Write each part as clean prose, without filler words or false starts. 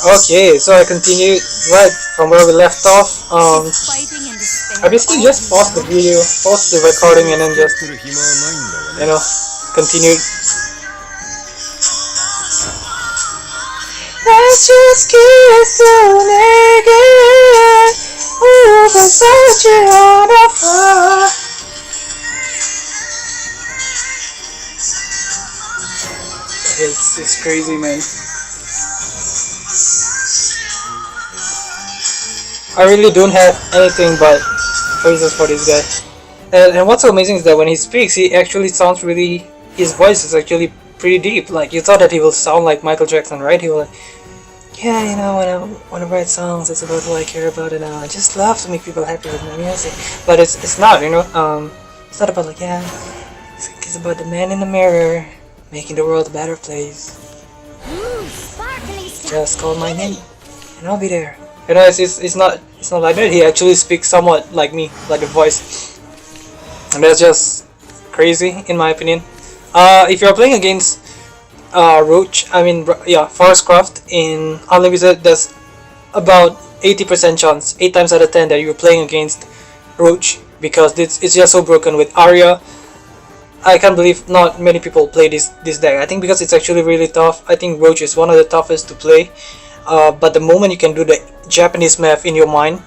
Okay, so I continued right from where we left off. I basically just paused the video, paused the recording, and then just, continued. Let's just get so naked, over such a wonderful. It's crazy, man. I really don't have anything but praises for this guy. And what's so amazing is that when he speaks, he actually sounds really. His voice is actually pretty deep. Like, you thought that he will sound like Michael Jackson, right? He will like, yeah, when I write songs, it's about what I care about, and I just love to make people happy with my music. But it's not, it's not about like, yeah, it's about the man in the mirror making the world a better place. Just call my name, and I'll be there. It's not like that. He actually speaks somewhat like me, like the voice, and that's just crazy in my opinion. If you're playing against Forest Craft in Unlimited, there's about 80% chance, 8 times out of 10, that you're playing against Roach, because it's just so broken with Arya. I can't believe not many people play this deck. I think because it's actually really tough. I think Roach is one of the toughest to play. But the moment you can do the Japanese math in your mind,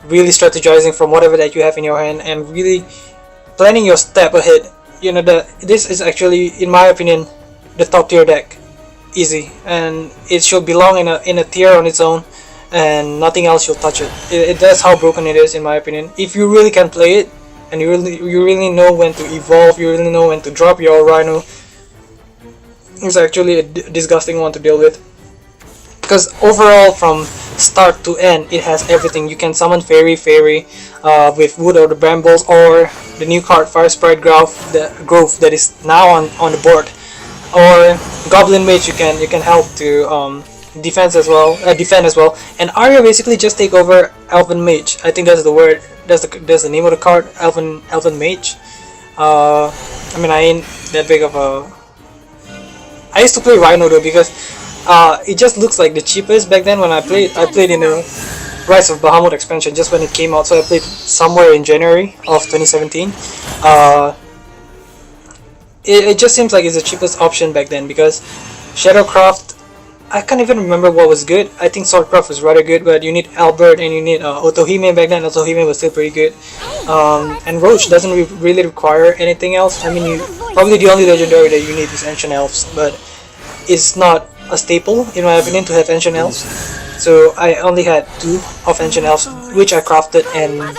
really strategizing from whatever that you have in your hand, and really planning your step ahead, this is actually, in my opinion, the top tier deck. Easy, and it should belong in a tier on its own, and nothing else should touch it. That's how broken it is, in my opinion. If you really can play it, and you really know when to evolve, you really know when to drop your Rhino, it's actually a disgusting one to deal with. Because overall, from start to end, it has everything. You can summon Fairy with Wood or the Brambles, or the new card Fire Sprite Grove that is now on the board, or Goblin Mage. You can help to defend as well, and Arya basically just take over Elven Mage. I think that's the word. That's the name of the card, Elven Mage. I ain't that big of a. I used to play Rhino though, because it just looks like the cheapest back then when I played. I played in the Rise of Bahamut expansion just when it came out, so I played somewhere in January of 2017. It just seems like it's the cheapest option back then, because Shadowcraft, I can't even remember what was good. I think Swordcraft was rather good, but you need Albert and you need Otohime back then. Otohime was still pretty good. And Roach doesn't really require anything else. Probably the only legendary that you need is Ancient Elves, but it's not a staple, in my opinion, to have Ancient Elves. So I only had 2 of Ancient Elves, which I crafted, and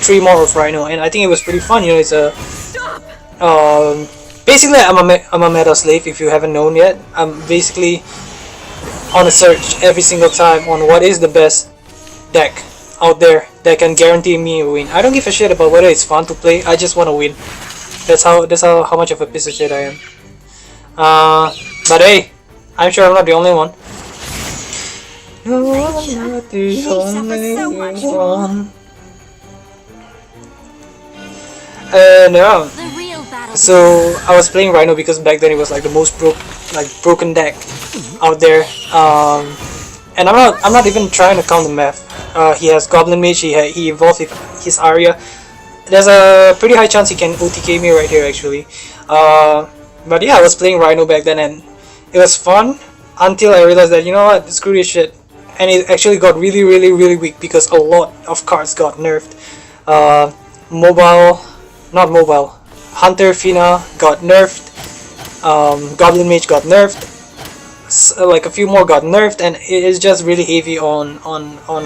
3 more of Rhino, and I think it was pretty fun. It's a basically, I'm a meta slave. If you haven't known yet, I'm basically on a search every single time on what is the best deck out there that can guarantee me a win. I don't give a shit about whether it's fun to play. I just want to win. That's how much of a piece of shit I am. But hey, I'm sure I'm not the only one. No, I'm not the only one. No. So I was playing Rhino because back then it was like the most broken deck out there. And I'm not even trying to count the math. He has Goblin Mage. He evolved his Arya. There's a pretty high chance he can OTK me right here, actually. But yeah, I was playing Rhino back then, and it was fun until I realized that, you know what, screw this shit. And it actually got really, really, really weak because a lot of cards got nerfed. Hunter Fina got nerfed. Goblin Mage got nerfed. Like a few more got nerfed, and it is just really heavy on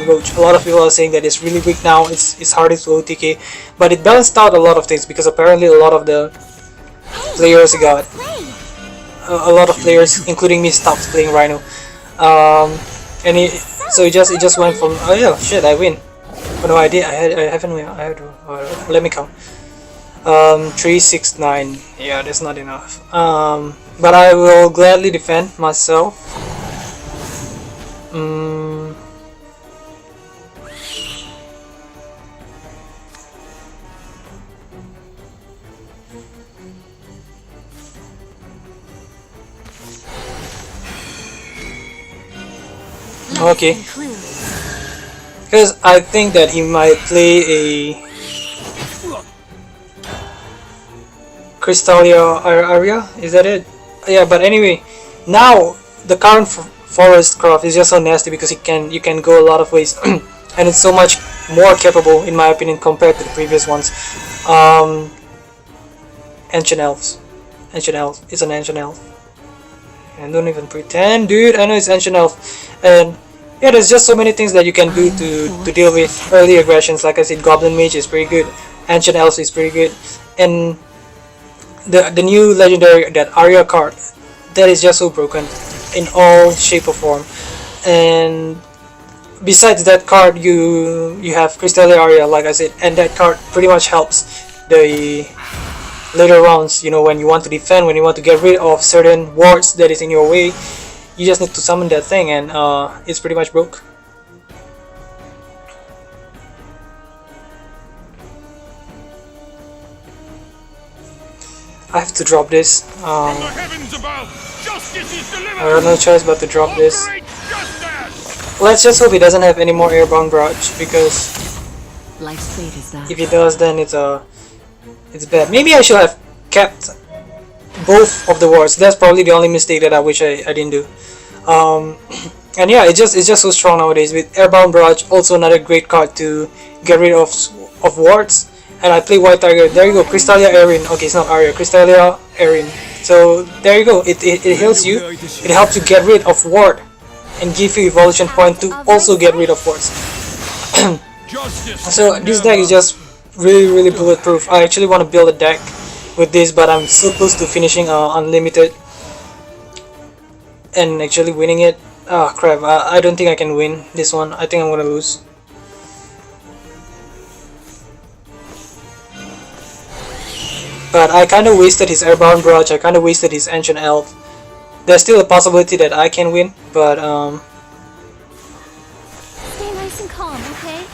Roach. A lot of people are saying that it's really weak now. It's harder to OTK, but it balanced out a lot of things because apparently a lot of the players a lot of players, including me, stopped playing Rhino. So it just went from, oh yeah, shit, I win. Oh no, I haven't win. Let me count. 3, 6, 9. Yeah, that's not enough. But I will gladly defend myself. Okay. Because I think that he might play a Crystalia area. Is that it? Yeah. But anyway, now the current Forest Craft is just so nasty because you can go a lot of ways, and it's so much more capable in my opinion compared to the previous ones. Ancient Elves. Ancient Elf. It's an Ancient Elf. And don't even pretend, dude. I know it's Ancient Elf. And yeah, there's just so many things that you can do to deal with early aggressions. Like I said, Goblin Mage is pretty good. Ancient Elves is pretty good. And the new legendary, that Arya card, that is just so broken in all shape or form. And besides that card, you have Crystalia Arya, like I said, and that card pretty much helps the later rounds. You know, when you want to defend, when you want to get rid of certain wards that is in your way, you just need to summon that thing, and it's pretty much broke. I have to drop this. I have no choice but to drop this. Let's just hope he doesn't have any more Airbound Barrage, because if he does, then it's bad. Maybe I should have kept both of the wards. That's probably the only mistake that I wish I didn't do. And yeah, it's just so strong nowadays with Airbound Barrage. Also another great card to get rid of wards. And I play White Tiger. There you go, Crystalia Erin. Okay, it's not Arya, Crystalia Erin. So there you go. It heals you. It helps you get rid of ward and give you evolution point to also get rid of wards. So this deck is just really bulletproof. I actually want to build a deck with this, but I'm so close to finishing Unlimited and actually winning it. Ah, crap, I don't think I can win this one. I think I'm gonna lose. But I kinda wasted his Airbound Barrage, I kinda wasted his Ancient Elf. There's still a possibility that I can win, but Stay nice and calm, okay?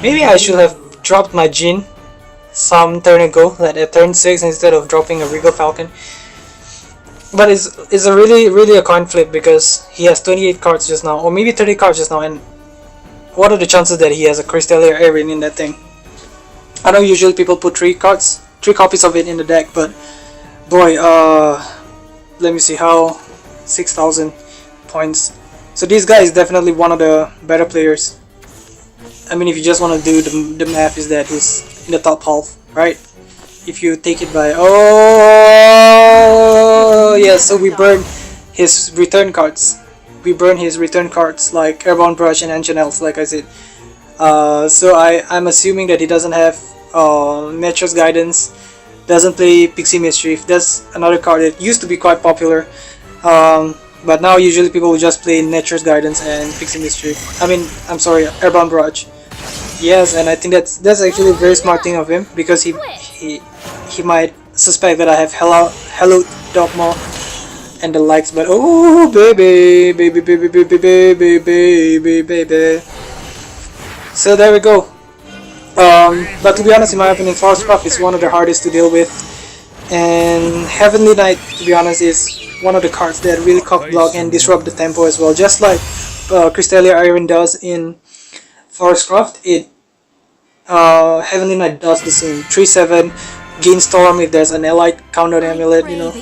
maybe I should have dropped my Jin some turn ago, like at turn 6, instead of dropping a Regal Falcon. But it's a really a coin flip, because he has 28 cards just now, or maybe 30 cards just now, and what are the chances that he has a Crystalia Erin in that thing? I know usually people put 3 copies of it in the deck, but boy, let me see how 6,000 points. So this guy is definitely one of the better players. I mean, if you just want to do the math, is that he's in the top half, right? If you take it by yeah, so we burn his return cards. We burn his return cards like Airbound Barrage and Ancient Elves, like I said. So I'm assuming that he doesn't have Nature's Guidance, doesn't play Pixie Mischief. That's another card that used to be quite popular, but now usually people will just play Nature's Guidance and Pixie Mischief. I mean, I'm sorry, Airbound Barrage. Yes, and I think that's actually a very smart thing of him, because he might suspect that I have Hello Dogma and the likes, but oh baby. So there we go. But to be honest, in my opinion, Forest Craft is one of the hardest to deal with, and Heavenly Knight, to be honest, is one of the cards that really cock block and disrupt the tempo as well. Just like Crystalia Erin does in Forest Craft, Heavenly Knight does the same. 3/7, gain Storm if there's an allied countdown amulet. You know,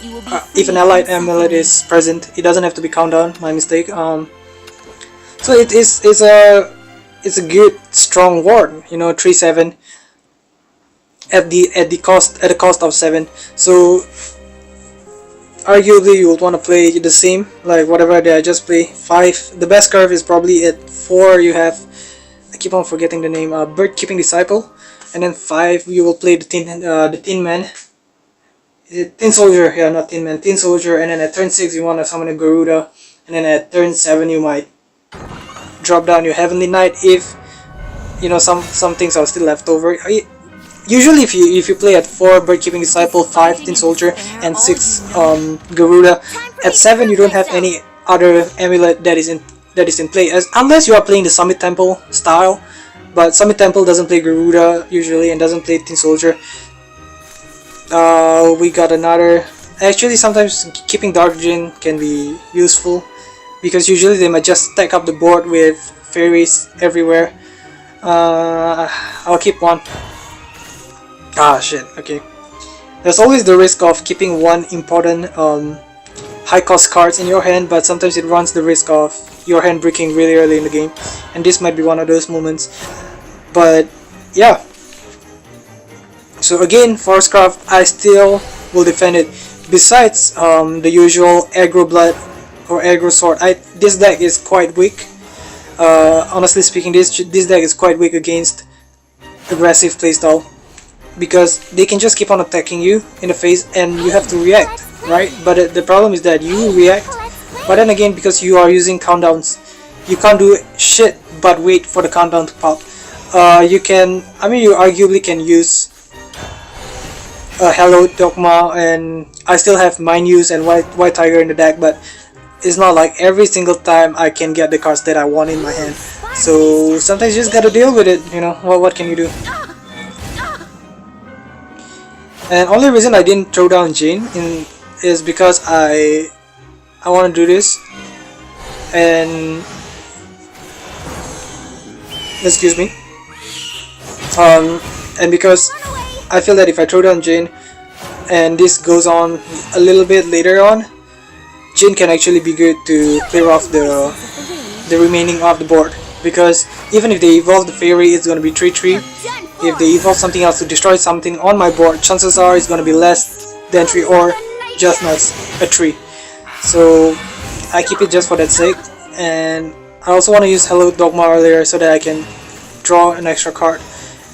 if an allied amulet is present, it doesn't have to be countdown. My mistake. So it's a good strong ward, you know, 3/7 at the cost of 7. So arguably you would want to play the same, like whatever that I just play. 5. The best curve is probably at 4. You have, I keep on forgetting the name, Bird Keeping Disciple, and then 5 you will play the Tin Man. Is it Tin Soldier? Yeah, not Tin Man, Tin Soldier. And then at turn 6 you want to summon a Garuda, and then at turn 7 you might drop down your Heavenly Knight if you know some things are still left over. Usually if you play at 4 Bird Keeping Disciple, 5 Tin Soldier, and 6 Garuda, at 7 you don't have any other amulet that is in play, unless you are playing the Summit Temple style. But Summit Temple doesn't play Garuda usually and doesn't play Tin Soldier. We got another Actually, sometimes keeping Dark Djinn can be useful because usually they might just stack up the board with fairies everywhere. I'll keep one. Ah, shit. Okay. There's always the risk of keeping one important high cost cards in your hand, but sometimes it runs the risk of your hand breaking really early in the game, and this might be one of those moments. But yeah. So again, Forestcraft, I still will defend it. Besides the usual aggro blood or aggro sword, this deck is quite weak. Honestly speaking, this deck is quite weak against aggressive playstyle because they can just keep on attacking you in the face and you have to react, right? But the problem is that you react, but then again, because you are using countdowns, you can't do shit but wait for the countdown to pop. You arguably can use Hello Dogma, and I still have Mind Use and White Tiger in the deck, but it's not like every single time I can get the cards that I want in my hand. So sometimes you just gotta deal with it, you know. What can you do? And only reason I didn't throw down Jane is because I want to do this, and excuse me, and because I feel that if I throw down Jane and this goes on a little bit later on, Jin can actually be good to clear off the remaining of the board, because even if they evolve the fairy, it's going to be 3-3. If they evolve something else to destroy something on my board, chances are it's going to be less than 3 or just not a 3. So I keep it just for that sake, and I also want to use Hello Dogma earlier so that I can draw an extra card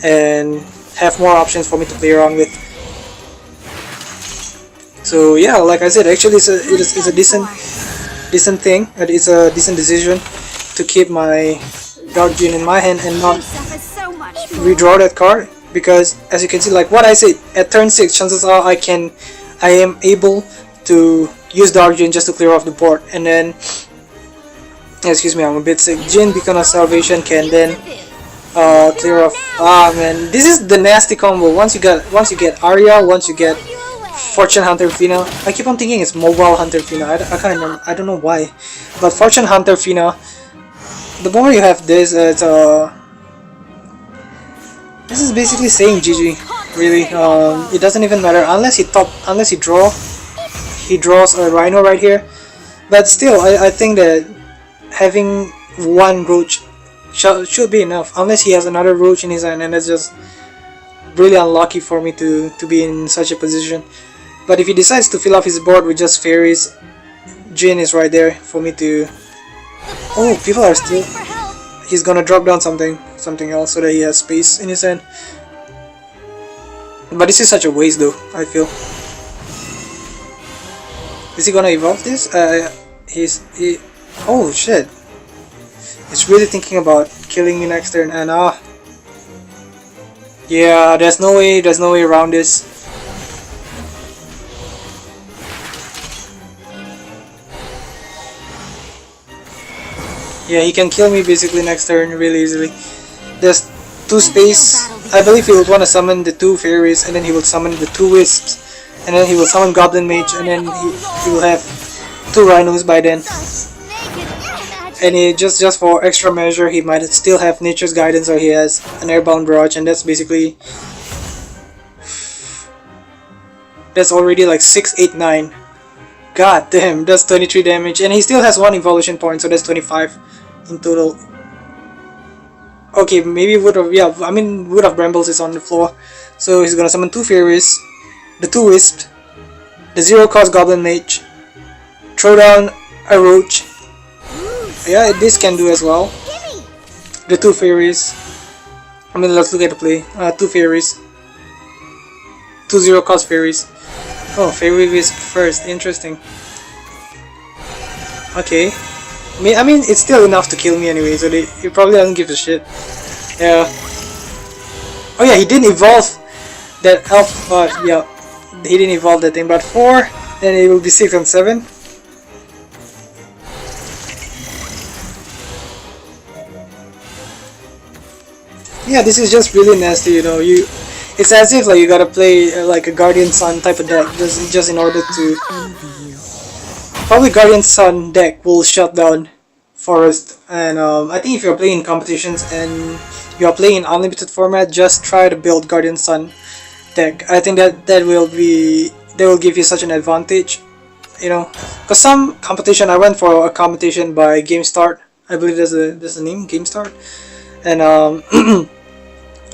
and have more options for me to play around with. So yeah, like I said, actually it's a decent thing. It's a decent decision to keep my Dark Djinn in my hand and not redraw that card, because as you can see, like what I said, at turn 6 chances are I am able to use Dark Djinn just to clear off the board, and then excuse me, I'm a bit sick. Jinn, Beacon of Salvation can then clear off. Ah man, this is the nasty combo. Once you get Arya, once you get Fortune Hunter Fina. I keep on thinking it's Mobile Hunter Fina. I can't remember. I don't know why, but Fortune Hunter Fina. The more you have this, this is basically saying GG. Really, it doesn't even matter unless he draws a Rhino right here. But still, I think that having one Roach should be enough, unless he has another Roach in his hand, and that's just really unlucky for me to be in such a position. But if he decides to fill up his board with just fairies, Jin is right there for me to... Oh, people are still... He's gonna drop down something else so that he has space in his hand. But this is such a waste though, I feel. Is he gonna evolve this? Oh shit. It's really thinking about killing me next turn, and yeah, there's no way around this. Yeah, he can kill me basically next turn really easily. There's 2 space. I believe he would want to summon the 2 fairies, and then he will summon the 2 wisps, and then he will summon Goblin Mage, and then he will have 2 rhinos by then. And just for extra measure, he might still have Nature's Guidance, or he has an Airbound Barrage, and that's basically... That's already like 6, 8, 9. God damn, that's 23 damage, and he still has 1 evolution point, so that's 25 in total. Okay, maybe Wood of Brambles is on the floor, so he's gonna summon 2 fairies, the 2 wisps, the 0 cost Goblin Mage, throw down a Roach. Yeah, this can do as well. The 2 fairies. Let's look at the play. 2 fairies, 2 0 cost fairies. Oh, Fairy Wisp first, interesting. Okay. It's still enough to kill me anyway, so he probably doesn't give a shit. Yeah. Oh yeah, he didn't evolve that elf. Yeah, he didn't evolve that thing, but 4, then it will be 6 and 7. Yeah, this is just really nasty, you know. it's as if like you gotta play like a Guardian Sun type of deck just in order to. Probably Guardian Sun deck will shut down Forest, and I think if you're playing competitions and you're playing in unlimited format, just try to build Guardian Sun deck. I think that will give you such an advantage, you know. Cause some competition, I went for a competition by Game Start. I believe there's a name, Game Start, and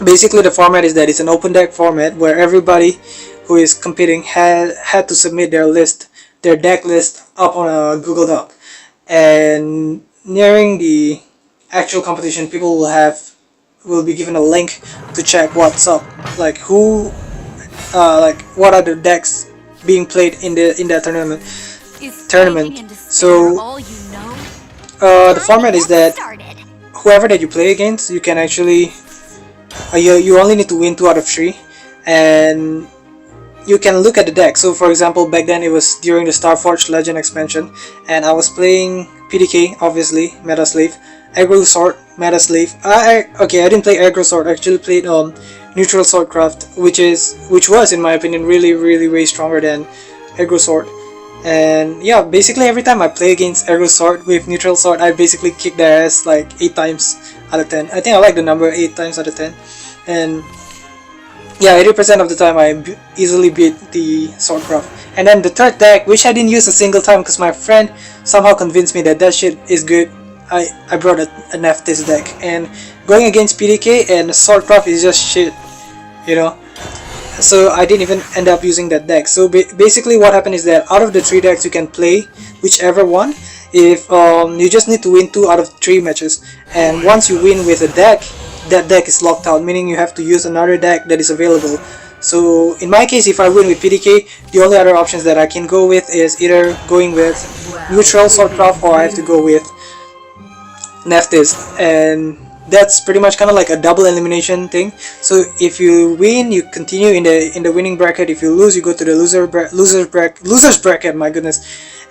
basically the format is that it's an open deck format where everybody who is competing had to submit their deck list up on a Google Doc, and nearing the actual competition, people will be given a link to check what's up, like what are the decks being played in that tournament. So the format is that whoever that you play against, you can actually you only need to win 2 out of 3, and you can look at the deck. So for example, back then it was during the Starforged Legend expansion, and I was playing PDK, obviously, Meta Slave, Aggro Sword, Meta Slave. I didn't play Aggro Sword, I actually played Neutral Swordcraft, which was in my opinion really way stronger than Aggro Sword. And yeah, basically every time I play against Aggro Sword with Neutral Sword, I basically kick their ass like 8 times out of 10. I think I like the number 8 times out of 10. And yeah, 80% of the time I easily beat the Swordcraft. And then the third deck, which I didn't use a single time because my friend somehow convinced me that shit is good, I brought a Nephthys deck. And going against PDK and Swordcraft is just shit, you know. So I didn't even end up using that deck. So basically what happened is that out of the 3 decks you can play whichever one. If you just need to win 2 out of 3 matches, and once you win with a deck, that deck is locked out, meaning you have to use another deck that is available. So in my case, if I win with PDK, the only other options that I can go with is either going with Neutral Swordcraft, or I have to go with Nephthys, and that's pretty much kind of like a double elimination thing. So if you win, you continue in the winning bracket. If you lose, you go to the losers bracket. My goodness.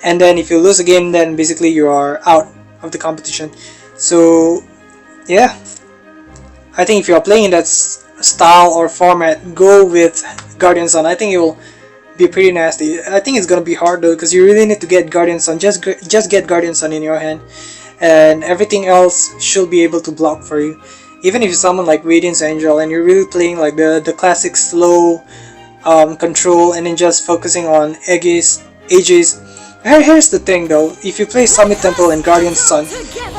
And then if you lose again, then basically you are out of the competition. So yeah, I think if you are playing in that style or format, go with Guardian Sun. I think it will be pretty nasty. I think it's gonna be hard though, because you really need to get Guardian Sun. Just get Guardian Sun in your hand, and everything else should be able to block for you. Even if you're someone like Radiance Angel and you're really playing like the classic slow control, and then just focusing on Aegis. Here's the thing though, if you play Summit Temple and Guardian Sun,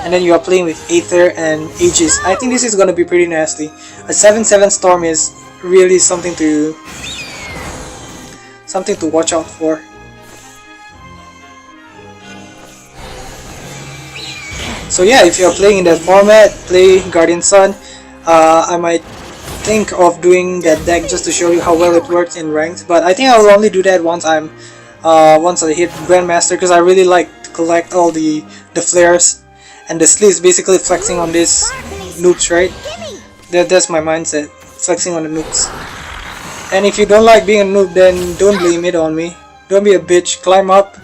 and then you are playing with Aether and Aegis, I think this is gonna be pretty nasty. A 7/7 Storm is really something to watch out for. So yeah, if you're playing in that format, play Guardian Sun. I might think of doing that deck just to show you how well it works in ranked, but I think I will only do that once I hit Grandmaster, because I really like to collect all the flares, and the sleeves basically flexing on these noobs, right? That's my mindset, flexing on the noobs. And if you don't like being a noob, then don't blame it on me. Don't be a bitch, climb up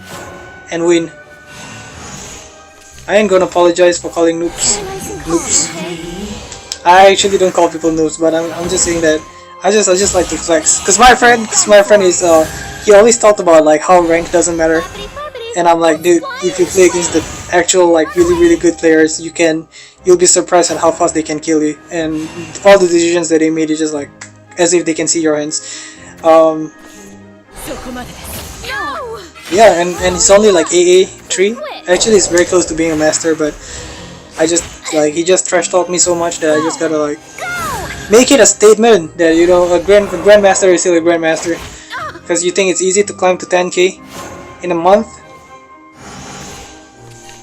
and win. I ain't gonna apologize for calling noobs. I actually don't call people noobs, but I'm just saying that I just like to flex. Cause my friend is he always talked about like how rank doesn't matter, and I'm like, dude, if you play against the actual like really good players, you'll be surprised at how fast they can kill you, and all the decisions that they made is just like as if they can see your hands. Yeah, and it's only like AA3. Actually, it's very close to being a master, but he just trash talked me so much that I just gotta like make it a statement that, you know, a grandmaster is still a grandmaster. Because you think it's easy to climb to 10k in a month?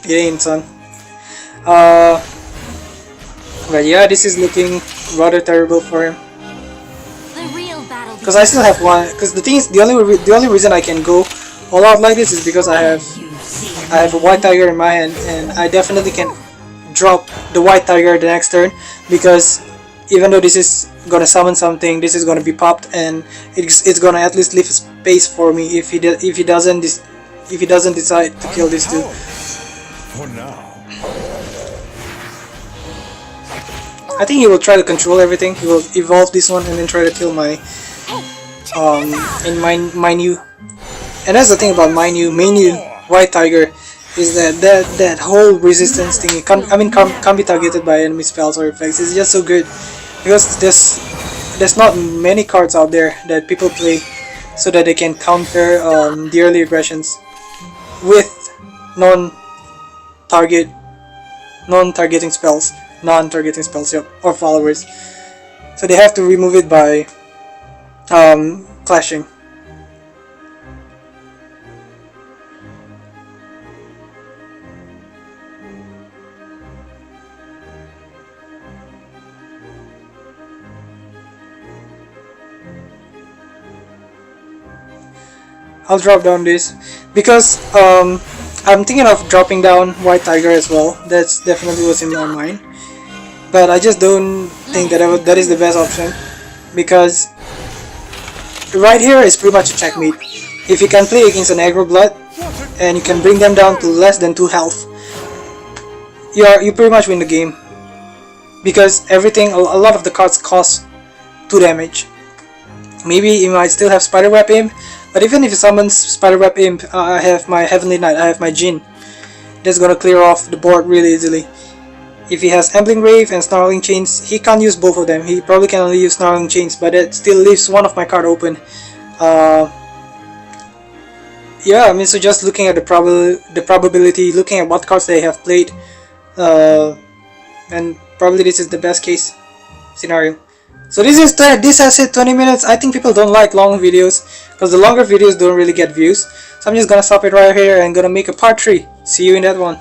It ain't, son. But yeah, this is looking rather terrible for him. Because I still have one. Because the thing is, the only reason I can go all out like this is because I have a white tiger in my hand, and I definitely can drop the white tiger the next turn, because even though this is gonna summon something, this is gonna be popped, and it's gonna at least leave a space for me if he doesn't decide to kill this dude. For now. I think he will try to control everything. He will evolve this one and then try to kill my Minu. And that's the thing about Minu, White Tiger, is that whole resistance thing. Can't be targeted by enemy spells or effects. It's just so good because there's not many cards out there that people play so that they can counter the early aggressions with non-targeting spells, yep, or followers. So they have to remove it by clashing. I'll drop down this because I'm thinking of dropping down White Tiger as well. That's definitely what's in my mind, but I just don't think that is the best option, because right here is pretty much a checkmate. If you can play against an aggro blood and you can bring them down to less than 2 health, you pretty much win the game, because a lot of the cards cost 2 damage. Maybe you might still have Spiderweb Imp, but even if you summon Spiderweb Imp, I have my Heavenly Knight, I have my Jin. That's gonna clear off the board really easily. If he has Ambling Grave and Snarling Chains, he can't use both of them. He probably can only use Snarling Chains, but it still leaves one of my card open. Yeah, I mean, so just looking at the probability, looking at what cards they have played, and probably this is the best case scenario. So this has hit 20 minutes. I think people don't like long videos because the longer videos don't really get views. So I'm just gonna stop it right here and gonna make a part 3. See you in that one.